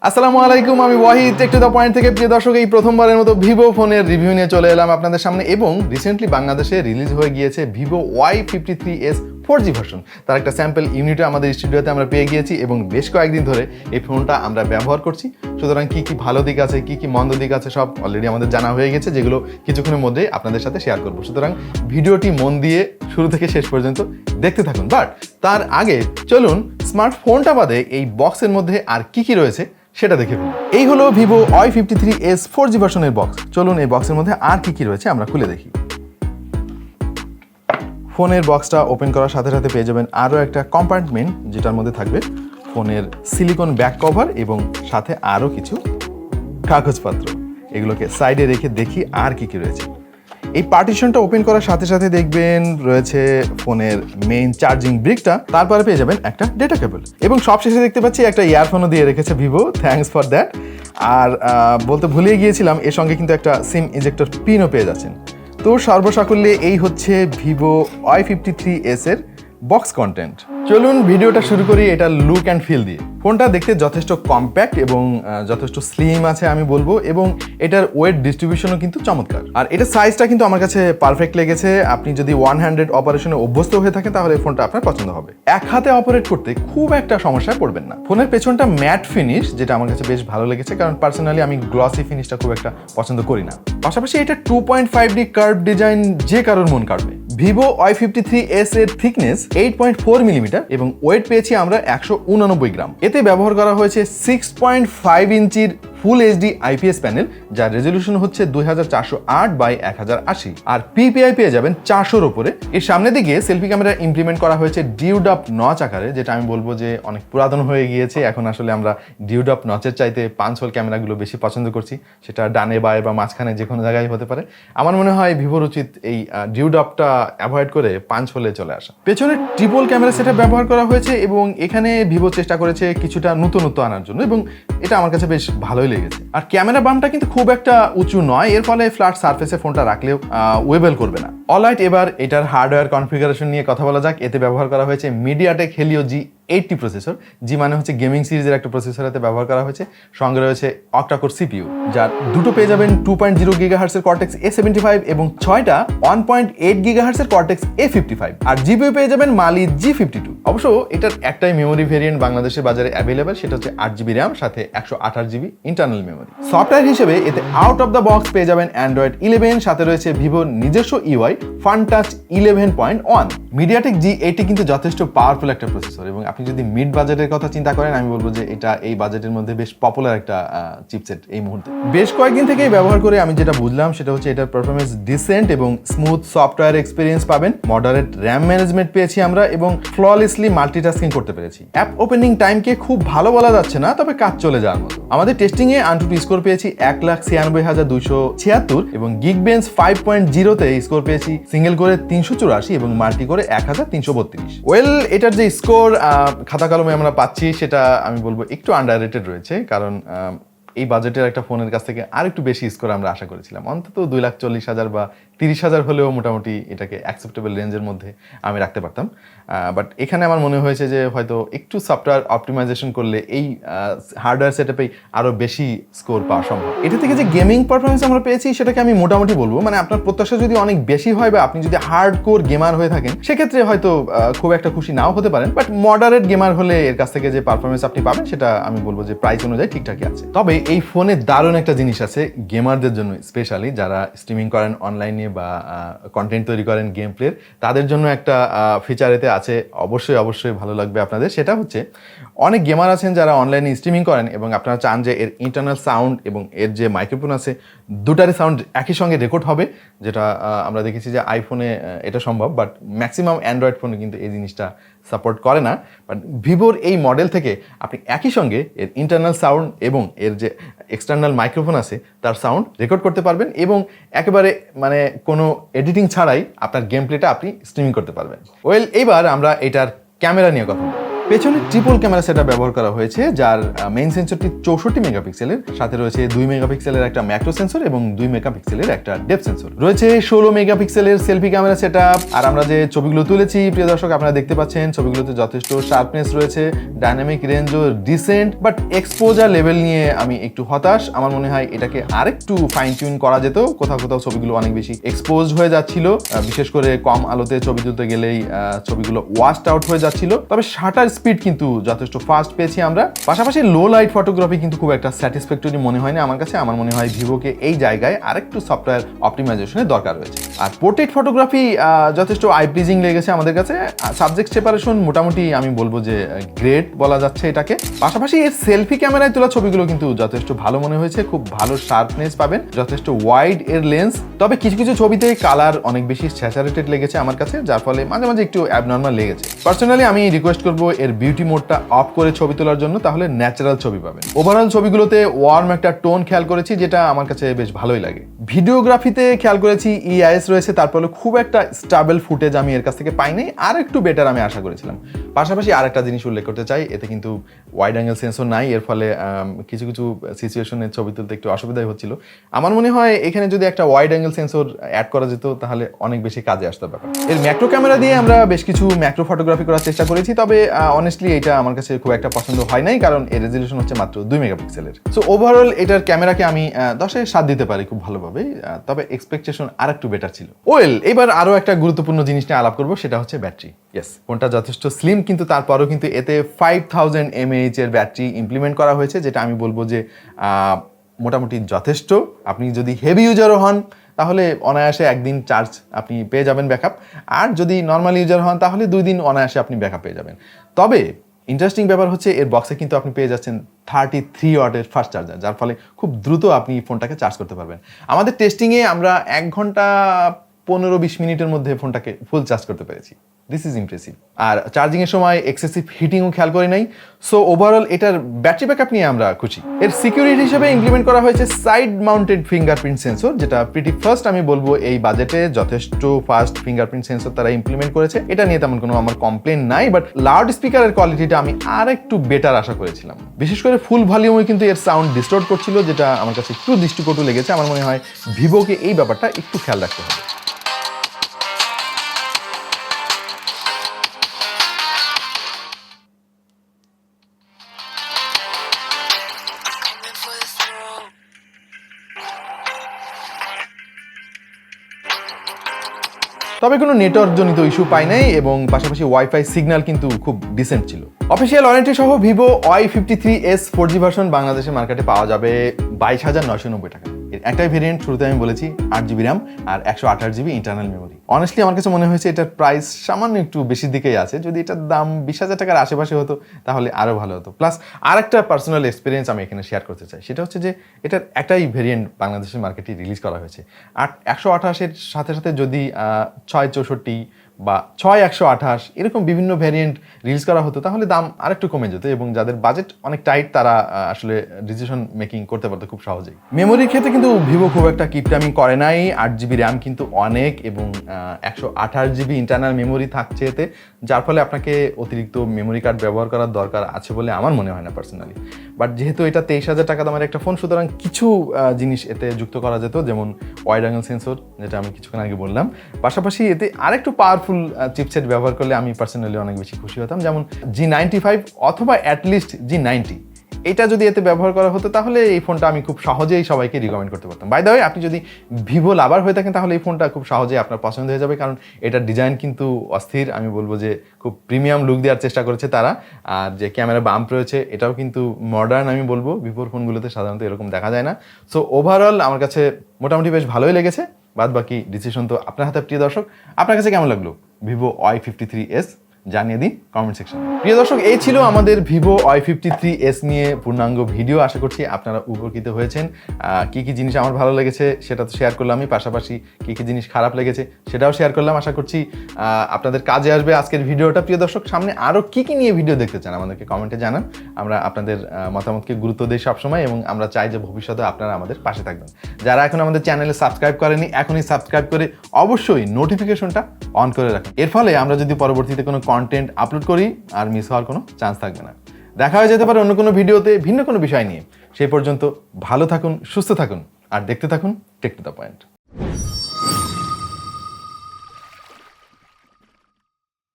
আসসালামু আলাইকুম, আমি Wahid tech to the point থেকে। প্রিয় দর্শক, এই প্রথমবারের মতো ভিভো ফোনের রিভিউ নিয়ে চলে এলাম আপনাদের সামনে। এবং রিসেন্টলি বাংলাদেশে রিলিজ হয়ে গিয়েছে ভিভো Y53s 4G ভার্সন। তার একটা স্যাম্পল ইউনিটে আমাদের স্টুডিওতে আমরা পেয়ে গিয়েছি এবং বেশ কয়েকদিন ধরে এই ফোনটা আমরা ব্যবহার করছি। সুতরাং কি কি ভালো দিক আছে, কি কি মন্দ দিক আছে, সব অলরেডি আমাদের জানা হয়ে গেছে, যেগুলো কিছুক্ষণের মধ্যেই আপনাদের সাথে শেয়ার করবো। সুতরাং ভিডিওটি মন দিয়ে শুরু থেকে শেষ পর্যন্ত দেখতে থাকুন। বাট তার আগে চলুন স্মার্টফোনটা বাদে এই বক্সের মধ্যে আর কি কি রয়েছে সেটা দেখে ফেলুন। এই হলো ভিভো Y53s 4G ভার্সনের বক্স। চলুন এই বক্সের মধ্যে আর কি কি রয়েছে আমরা খুলে দেখি। ফোনের বক্সটা ওপেন করার সাথে সাথে পেয়ে যাবেন আরও একটা কম্পার্টমেন্ট, যেটার মধ্যে থাকবে ফোনের সিলিকন ব্যাক কভার এবং সাথে আরও কিছু কাগজপত্র। এগুলোকে সাইডে রেখে দেখি আর কি কি রয়েছে। এই পার্টিশনটা ওপেন করার সাথে সাথে দেখবেন রয়েছে ফোনের মেইন চার্জিং ব্রিকটা, তারপরে পেয়ে যাবেন একটা ডেটা কেবল এবং সবশেষে দেখতে পাচ্ছি একটা ইয়ারফোনও দিয়ে রেখেছে ভিভো, থ্যাঙ্কস ফর দ্যাট। আর বলতে ভুলে গিয়েছিলাম, এর সঙ্গে কিন্তু একটা সিম ইজেক্টর পিনও পেয়ে যাচ্ছেন। তো সর্বসাকুল্যে এই হচ্ছে ভিভো Y53s এর বক্স কন্টেন্ট। চলুন ভিডিওটা শুরু করি এটার লুক অ্যান্ড ফিল দিয়ে। ফোনটা দেখতে যথেষ্ট কম্প্যাক্ট এবং যথেষ্ট স্লিম আছে আমি বলবো, এবং এটার ওয়েট ডিস্ট্রিবিউশনও কিন্তু চমৎকার। আর এটার সাইজটা কিন্তু আমার কাছে পারফেক্ট লেগেছে। আপনি যদি ওয়ান হ্যান্ডেড অপারেশনে অভ্যস্ত হয়ে থাকেন তাহলে এই ফোনটা আপনার পছন্দ হবে। এক হাতে অপারেট করতে খুব একটা সমস্যায় পড়বেন না। ফোনের পেছনটা ম্যাট ফিনিশ, যেটা আমার কাছে বেশ ভালো লেগেছে, কারণ পার্সোনালি আমি গ্লসি ফিনিশটা খুব একটা পছন্দ করি না। পাশাপাশি এটা 2.5D কার্ভ ডিজাইন যে কারোর মন কাড়বে। ভিভো Y53s এর থিকনেস 8.4 মিলিমিটার এবং ওয়েট পেয়েছি আমরা 189 গ্রাম। এতে ব্যবহার করা হয়েছে 6.5 ইঞ্চির ফুল এইচডি আইপিএস প্যানেল, যার রেজলিউশন হচ্ছে 2408x1080, আর পিপিআই পেয়ে যাবেন 400-র উপরে। এর সামনের দিকে সেলফি ক্যামেরা ইমপ্লিমেন্ট করা হয়েছে ডিউড আপ নচ আকারে, যেটা আমি বলবো যে অনেক পুরাতন হয়ে গিয়েছে। এখন আসলে আমরা ডিউড আপ নচের চাইতে পাঁচ হোল ক্যামেরাগুলো বেশি পছন্দ করছি, সেটা ডানে বায়ে বা মাঝখানে যে কোনো জায়গায় হতে পারে। আমার মনে হয় ভিভোর উচিত এই ডিউড আপটা অ্যাভয়েড করে 5 হোলে চলে আসা। পেছনে ট্রিপল ক্যামেরা সেটআপ ব্যবহার করা হয়েছে এবং এখানে ভিভো চেষ্টা করেছে কিছুটা নতুনত্ব আনার জন্য, এবং এটা আমার কাছে বেশ ভালোই লেগেছে। আর ক্যামেরা বামটা কিন্তু খুব একটা উঁচু নয়, এর ফলে ফ্ল্যাট সারফেসে ফোনটা রাখলেও ওয়েবেল করবে না। অলরাইট, এবার এটার হার্ডওয়্যার কনফিগারেশন নিয়ে কথা বলা যাক। এতে ব্যবহার করা হয়েছে মিডিয়াটেক হেলিও G80 প্রসেসর, জি মানে হচ্ছে গেমিং সিরিজের একটা প্রসেসর এতে ব্যবহার করা হয়েছে। সঙ্গে রয়েছে অক্টাকোর সিপিইউ, যার দুটো পেয়ে যাবেন 2.0 GHz এর কর্টেক্স A75 এবং 6টা 1.8 GHz এর কর্টেক্স A55, আর জিপিইউ পেয়ে যাবেন মালি G52। অবশ্য এটার একটাই মেমোরি ভেরিয়েন্ট বাংলাদেশের বাজারে অ্যাভেলেবেল, সেটা হচ্ছে 8GB র্যাম সাথে 128GB ইন্টারনাল মেমোরি। সফটওয়্যার হিসেবে এতে আউট অফ দ্য বক্স পেয়ে যাবেন অ্যান্ড্রয়েড 11, সাথে রয়েছে ভিভোর নিজস্ব UI ফানটাচ 11.1। মিডিয়াটেক G80 কিন্তু যথেষ্ট পাওয়ারফুল একটা প্রসেসর, এবং আপনি যদি মিড বাজেটের কথা চিন্তা করেন আমি বলবো যে এটা এই বাজেটের মধ্যে বেশ পপুলার একটা চিপসেট এই মুহূর্তে। বেশ কয়েকদিন থেকেই ব্যবহার করে আমি যেটা বুঝলাম সেটা হচ্ছে এটার পারফরমেন্স ডিসেন্ট এবং স্মুথ সফটওয়্যার এক্সপিরিয়েন্স পাবেন। মডারেট র্যাম ম্যানেজমেন্ট পেয়েছি আমরা এবং ফ্ললেসলি মাল্টিটাস্কিং করতে পেরেছি। অ্যাপ ওপেনিং টাইমকে খুব ভালো বলা যাচ্ছে না, তবে কাজ চলে যাওয়ার মতো। আমাদের টেস্টিংয়ে আনটু স্কোর পেয়েছি 1,96,276 এবং গিগবেঞ্চ 5.0-তে স্কোর পেয়েছি সিঙ্গেল করে 384 এবং মাল্টি করে 1,332। ওয়েল, এটার যে স্কোর খাতা কলমে আমরা পাচ্ছি সেটা আমি বলবো একটু আন্ডাররেটেড রয়েছে, কারণ এই বাজেটের একটা ফোনের কাছ থেকে আর একটু বেশি স্কোর আমরা আশা করেছিলাম। অন্তত 2,40,000 বা 30,000 হলেও মোটামুটি এটাকে অ্যাকসেপ্টেবল রেঞ্জের মধ্যে আমি রাখতে পারতাম। বাট এখানে আমার মনে হয়েছে যে হয়তো একটু সফটওয়্যার অপটিমাইজেশন করলে এই হার্ডওয়্যার সেটআপেই আরও বেশি স্কোর পাওয়া সম্ভব। এটা থেকে যে গেমিং পারফরমেন্স আমরা পেয়েছি সেটাকে আমি মোটামুটি বলবো, মানে আপনার প্রত্যাশা যদি অনেক বেশি হয় বা আপনি যদি হার্ড কোর গেমার হয়ে থাকেন সেক্ষেত্রে হয়তো খুব একটা খুশি নাও হতে পারেন, বাট মডারেট গেমার হলে এর কাছ থেকে যে পারফরমেন্স আপনি পাবেন সেটা আমি বলবো যে প্রাইস অনুযায়ী ঠিকঠাকই আছে। তবে এই ফোনে দারুণ একটা জিনিস আছে গেমারদের জন্য, স্পেশালি যারা স্ট্রিমিং করেন অনলাইনে বা কন্টেন্ট তৈরি করেন গেম প্লের, তাদের জন্য একটা ফিচার এতে আছে, অবশ্যই ভালো লাগবে আপনাদের। সেটা হচ্ছে অনেক গেমার আছেন যারা অনলাইনে স্ট্রিমিং করেন এবং আপনারা চান যে এর ইন্টারনাল সাউন্ড এবং এর যে মাইক্রোফোন আছে দুটারই সাউন্ড একই সঙ্গে রেকর্ড হবে, যেটা আমরা দেখেছি যে আইফোনে এটা সম্ভব, বাট ম্যাক্সিমাম অ্যান্ড্রয়েড ফোনে কিন্তু এই জিনিসটা সাপোর্ট করে না। বাট ভিভোর এই মডেল থেকে আপনি একই সঙ্গে এর ইন্টারনাল সাউন্ড এবং এর যে এক্সটার্নাল মাইক্রোফোন আছে তার সাউন্ড রেকর্ড করতে পারবেন এবং একেবারে মানে কোনো এডিটিং ছাড়াই আপনার গেম প্লেটা আপনি স্ট্রিমিং করতে পারবেন। ওয়েল, এইবার আমরা এটার ক্যামেরা নিয়ে কথা বলব। পেছনে ট্রিপল ক্যামেরা সেটআপ ব্যবহার করা হয়েছে, যার মেইন সেন্সরটি 64 মেগাপিক্সেলের, সাথে রয়েছে 2 মেগাপিক্সেলের একটা ম্যাক্রো সেন্সর এবং 2 মেগাপিক্সেলের একটা ডেপথ সেন্সর। রয়েছে 16 মেগাপিক্সেলের সেলফি ক্যামেরা সেটআপ। আর আমরা যে ছবিগুলো তুলেছি প্রিয় দর্শক, আপনারা দেখতে পাচ্ছেন ছবিগুলোতে যথেষ্ট শার্পনেস রয়েছে, ডাইনামিক রেঞ্জও ডিসেন্ট, বাট এক্সপোজার লেভেল নিয়ে আমি একটু হতাশ। আমার মনে হয় এটাকে আরেকটু ফাইন টিউন করা যেত। কোথাও কোথাও ছবিগুলো অনেক বেশি এক্সপোজড হয়ে যাচ্ছিল, বিশেষ করে কম আলোতে ছবি তুলতে গেলেই ছবিগুলো ওয়াশড আউট হয়ে যাচ্ছিল। তবে শাটার স্পিড কিন্তু যথেষ্ট ফাস্ট পেয়েছি আমরা। পাশাপাশি লো লাইট ফটোগ্রাফি কিন্তু খুব একটা স্যাটিসফ্যাক্টরি মনে হয়নি আমার কাছে। আমার মনে হয় ভিভোকে এই জায়গায় আরেকটু সফটওয়্যার অপটিমাইজেশনের দরকার রয়েছে। আর পোর্ট্রেট ফটোগ্রাফি যথেষ্ট আই প্লিজিং লেগেছে আমাদের কাছে। সাবজেক্ট সেপারেশন মোটামুটি আমি বলবো যে গ্রেট বলা যাচ্ছে এটাকে। পাশাপাশি এর সেলফি ক্যামেরায় তোলা ছবিগুলো কিন্তু যথেষ্ট ভালো মনে হয়েছে, খুব ভালো শার্পনেস পাবেন, যথেষ্ট ওয়াইড এর লেন্স। তবে কিছু কিছু ছবিতে কালার অনেক বেশি স্যাচুরেটেড লেগেছে আমার কাছে, যার ফলে মাঝে মাঝে একটু অ্যাবনর্মাল লেগেছে। পার্সোনালি আমি রিকোয়েস্ট করবো এর বিউটি মোডটা অফ করে ছবি তোলার জন্য, তাহলে ন্যাচারাল ছবি পাবেন। ওভারঅল ছবিগুলোতে ওয়ার্ম একটা টোন খেয়াল করেছি, যেটা আমার কাছে বেশ ভালোই লাগে। ভিডিওগ্রাফিতে খেয়াল করেছি ইআইএস রয়েছে, তারপরে খুব একটা স্টেবল ফুটেজ আমি এর কাছ থেকে পাইনি, আর একটু বেটার আমি আশা করেছিলাম। পাশাপাশি আরেকটা জিনিস উল্লেখ করতে চাই, এতে কিন্তু ওয়াইড অ্যাঙ্গেল সেন্সর নাই, এর ফলে কিছু কিছু সিচুয়েশনে ছবি তুলতে একটু অসুবিধাই হচ্ছিল। আমার মনে হয় এখানে যদি একটা ওয়াইড অ্যাঙ্গেল সেন্সর অ্যাড করা যেত তাহলে অনেক বেশি কাজে আসতো ব্যাপার। এর ম্যাক্রো ক্যামেরা দিয়ে আমরা বেশ কিছু ম্যাক্রো ফটোগ্রাফি করার চেষ্টা করেছি, তবে অনেস্টলি এটা আমার কাছে খুব একটা পছন্দ হয় নাই, কারণ এর রেজলিউশন হচ্ছে মাত্র 2 মেগাপিক্সেলের। সো ওভারঅল এটার ক্যামেরাকে আমি 10-এ 7 দিতে পারি খুব ভালোভাবে, তবে এক্সপেকটেশন আর একটু বেটার ছিল। ওয়েল, এবার আরো একটা গুরুত্বপূর্ণ জিনিস নিয়ে আলাপ করবো, সেটা হচ্ছে ব্যাটারি। ইয়েস, ফোনটা যথেষ্ট স্লিম, কিন্তু তারপরও কিন্তু এতে 5000 mAh এর ব্যাটারি ইমপ্লিমেন্ট করা হয়েছে, যেটা আমি বলবো যে মোটামুটি যথেষ্ট। আপনি যদি হেভি ইউজারও হন তাহলে অনায়াসে একদিন চার্জ আপনি পেয়ে যাবেন ব্যাকআপ, আর যদি নর্মাল ইউজার হন তাহলে 2 দিন অনায়াসে আপনি ব্যাকআপ পেয়ে যাবেন। তবে ইন্টারেস্টিং ব্যাপার হচ্ছে এর বক্সে কিন্তু আপনি পেয়ে যাচ্ছেন 33 ওয়াটের ফাস্ট চার্জার, যার ফলে খুব দ্রুত আপনি ফোনটাকে চার্জ করতে পারবেন। আমাদের টেস্টিংয়ে আমরা 1 ঘন্টা 15-20 মিনিটের মধ্যে ফোনটাকে ফুল চার্জ করতে পেরেছি। This is impressive. আর চার্জিংয়ের সময় এক্সেসিভ হিটিংও খেয়াল করি নাই। সো ওভারঅল এটার ব্যাটারি ব্যাকআপ নিয়ে আমরা খুশি। এর সিকিউরিটি হিসেবে ইমপ্লিমেন্ট করা হয়েছে সাইড মাউন্টেড ফিঙ্গারপ্রিন্ট সেন্সর, যেটা প্রিটি ফার্স্ট আমি বলবো এই বাজেটে। যথেষ্ট ফাস্ট ফিঙ্গারপ্রিন্ট সেন্সর তারা ইমপ্লিমেন্ট করেছে, এটা নিয়ে তেমন কোনো আমার কমপ্লেন নাই। বাট লাউড স্পিকারের কোয়ালিটিটা আমি আর একটু বেটার আশা করেছিলাম। বিশেষ করে ফুল ভলিউমে কিন্তু এর সাউন্ড ডিস্টর্ট করছিল, যেটা আমার কাছে একটু দৃষ্টিকটু লেগেছে। আমার মনে হয় ভিভোকে এই ব্যাপারটা একটু খেয়াল রাখতে হবে। তবে কোনো নেটওয়ার্ক জনিত ইস্যু পাই নাই, এবং পাশাপাশি ওয়াইফাই সিগন্যাল কিন্তু খুব ডিসেন্ট ছিল। অফিসিয়াল ওয়ারেন্টি সহ ভিভো Y53s 4G ভার্সন বাংলাদেশের মার্কেটে পাওয়া যাবে 22,990 টাকা। এর একটাই ভেরিয়েন্ট, শুরুতে আমি বলেছি 8GB র্যাম আর 128GB ইন্টারনাল মেমোরি। অনেস্টলি আমার কাছে মনে হয়েছে এটার প্রাইস সামান্য একটু বেশির দিকেই আছে। যদি এটার দাম 20,000 টাকার আশেপাশে হতো তাহলে আরও ভালো হতো। প্লাস আরেকটা পার্সোনাল এক্সপিরিয়েন্স আমি এখানে শেয়ার করতে চাই, সেটা হচ্ছে যে এটার একটাই ভেরিয়েন্ট বাংলাদেশের মার্কেটে রিলিজ করা হয়েছে। 128-এর সাথে সাথে যদি 664 বা 6128 এরকম বিভিন্ন ভ্যারিয়েন্ট রিলিজ করা হতো তাহলে দাম আরেকটু কমে যেত, এবং যাদের বাজেট অনেক টাইট তারা আসলে ডিসিশন মেকিং করতে পারতো খুব সহজেই। মেমোরির ক্ষেত্রে কিন্তু ভিভো খুব একটা কিপটামি করে নাই। 8GB র্যাম কিন্তু অনেক, এবং 128GB ইন্টারনাল মেমোরি থাকছে এতে, যার ফলে আপনাকে অতিরিক্ত মেমোরি কার্ড ব্যবহার করার দরকার আছে বলে আমার মনে হয় না পার্সোনালি। বাট যেহেতু এটা 23,000 টাকা দামের একটা ফোন, সুতরাং কিছু জিনিস এতে যুক্ত করা যেত, যেমন ওয়াইড অ্যাঙ্গেল সেন্সর, যেটা আমি কিছুক্ষণ আগে বললাম। পাশাপাশি এতে আরেকটু পাওয়ারফুল চিপসেট ব্যবহার করলে আমি পার্সোনালি অনেক বেশি খুশি হতাম, যেমন G95 অথবা অ্যাটলিস্ট G90। এটা যদি এতে ব্যবহার করা হতো তাহলে এই ফোনটা আমি খুব সহজেই সবাইকে রিকমেন্ড করতে পারতাম। বাই দ্য ওয়ে, আপনি যদি ভিভো লাভার হয়ে থাকেন তাহলে এই ফোনটা খুব সহজেই আপনার পছন্দ হয়ে যাবে, কারণ এটার ডিজাইন কিন্তু অস্থির। আমি বলবো যে খুব প্রিমিয়াম লুক দেওয়ার চেষ্টা করেছে তারা। আর যে ক্যামেরা বাম্প রয়েছে এটাও কিন্তু মডার্ন, আমি বলবো ভিভোর ফোনগুলোতে সাধারণত এরকম দেখা যায় না। সো ওভারঅল আমার কাছে মোটামুটি বেশ ভালোই লেগেছে। বাদ বাকি ডিসিশন তো আপনার হাতে প্রিয় দর্শক। আপনার কাছে কেমন লাগলো ভিভো Y53s? জানিয়ে দিন কমেন্ট সেকশনে। প্রিয় দর্শক, এই ছিল আমাদের ভিভো Y53s নিয়ে পূর্ণাঙ্গ ভিডিও। আশা করছি আপনারা উপকৃত হয়েছেন। কি কি জিনিস আমার ভালো লেগেছে সেটা তো শেয়ার করলাম, আমি পাশাপাশি কি কি জিনিস খারাপ লেগেছে সেটাও শেয়ার করলাম। আশা করছি আপনাদের কাজে আসবে আজকের ভিডিওটা। প্রিয় দর্শক, সামনে আরও কি কি নিয়ে ভিডিও দেখতে চান আমাদেরকে কমেন্টে জানান। আমরা আপনাদের মতামতকে গুরুত্ব দিই সবসময়, এবং আমরা চাই যে ভবিষ্যতে আপনারা আমাদের পাশে থাকবেন। যারা এখন আমাদের চ্যানেলে সাবস্ক্রাইব করেনি, এখনই সাবস্ক্রাইব করে অবশ্যই নোটিফিকেশনটা অন করে রাখুন। এর ফলে আমরা যদি পরবর্তীতে কোনো কন্টেন্ট আপলোড করি আর মিস হওয়ার কোনো চান্স থাকবে না। দেখা হয়ে যেতে পারে অন্য কোনো ভিডিওতে ভিন্ন কোনো বিষয় নিয়ে। সেই পর্যন্ত ভালো থাকুন, সুস্থ থাকুন আর দেখতে থাকুন টেক টু দ্য পয়েন্ট।